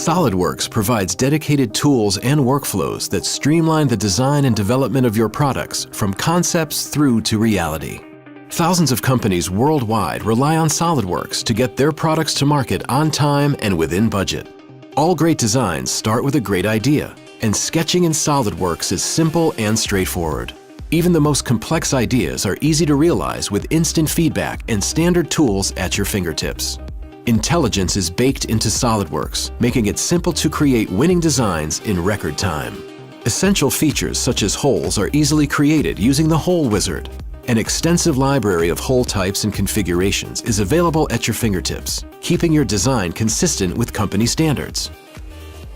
SOLIDWORKS provides dedicated tools and workflows that streamline the design and development of your products from concepts through to reality. Thousands of companies worldwide rely on SOLIDWORKS to get their products to market on time and within budget. All great designs start with a great idea, and sketching in SOLIDWORKS is simple and straightforward. Even the most complex ideas are easy to realize with instant feedback and standard tools at your fingertips. Intelligence is baked into SOLIDWORKS, making it simple to create winning designs in record time. Essential features such as holes are easily created using the Hole Wizard. An extensive library of hole types and configurations is available at your fingertips, keeping your design consistent with company standards.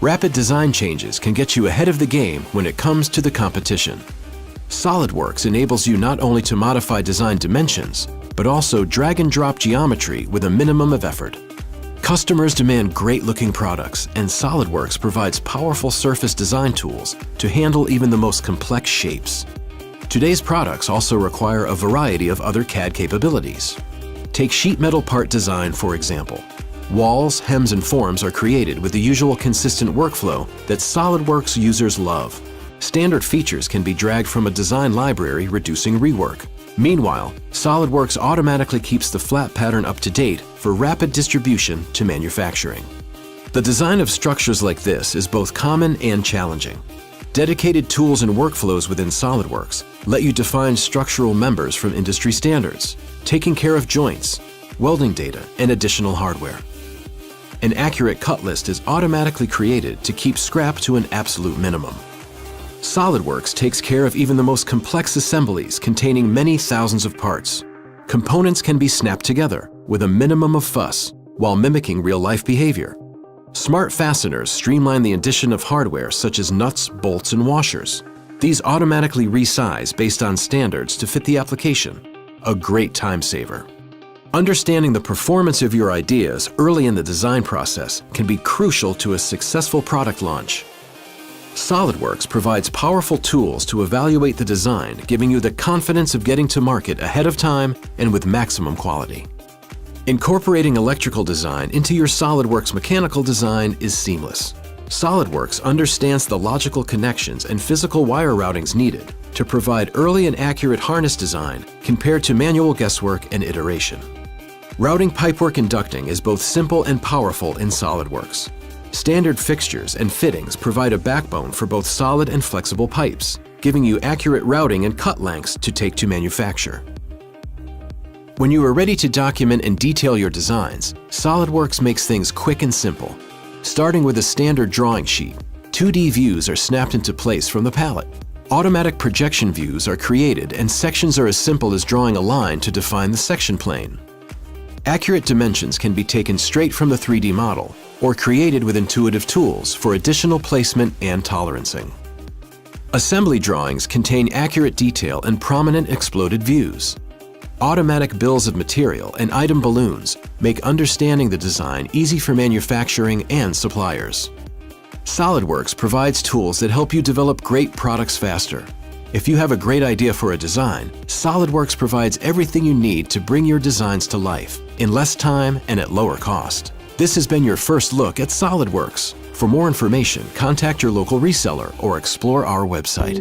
Rapid design changes can get you ahead of the game when it comes to the competition. SOLIDWORKS enables you not only to modify design dimensions, but also drag and drop geometry with a minimum of effort. Customers demand great-looking products, and SOLIDWORKS provides powerful surface design tools to handle even the most complex shapes. Today's products also require a variety of other CAD capabilities. Take sheet metal part design, for example. Walls, hems, and forms are created with the usual consistent workflow that SOLIDWORKS users love. Standard features can be dragged from a design library, reducing rework. Meanwhile, SOLIDWORKS automatically keeps the flat pattern up to date for rapid distribution to manufacturing. The design of structures like this is both common and challenging. Dedicated tools and workflows within SOLIDWORKS let you define structural members from industry standards, taking care of joints, welding data, and additional hardware. An accurate cut list is automatically created to keep scrap to an absolute minimum. SOLIDWORKS takes care of even the most complex assemblies containing many thousands of parts. Components can be snapped together with a minimum of fuss while mimicking real-life behavior. Smart fasteners streamline the addition of hardware such as nuts, bolts, and washers. These automatically resize based on standards to fit the application. A great time saver. Understanding the performance of your ideas early in the design process can be crucial to a successful product launch. SOLIDWORKS provides powerful tools to evaluate the design, giving you the confidence of getting to market ahead of time and with maximum quality. Incorporating electrical design into your SOLIDWORKS mechanical design is seamless. SOLIDWORKS understands the logical connections and physical wire routings needed to provide early and accurate harness design compared to manual guesswork and iteration. Routing pipework and ducting is both simple and powerful in SOLIDWORKS. Standard fixtures and fittings provide a backbone for both solid and flexible pipes, giving you accurate routing and cut lengths to take to manufacture. When you are ready to document and detail your designs, SOLIDWORKS makes things quick and simple. Starting with a standard drawing sheet, 2D views are snapped into place from the palette. Automatic projection views are created, and sections are as simple as drawing a line to define the section plane. Accurate dimensions can be taken straight from the 3D model or created with intuitive tools for additional placement and tolerancing. Assembly drawings contain accurate detail and prominent exploded views. Automatic bills of material and item balloons make understanding the design easy for manufacturing and suppliers. SOLIDWORKS provides tools that help you develop great products faster. If you have a great idea for a design, SOLIDWORKS provides everything you need to bring your designs to life in less time and at lower cost. This has been your first look at SOLIDWORKS. For more information, contact your local reseller or explore our website.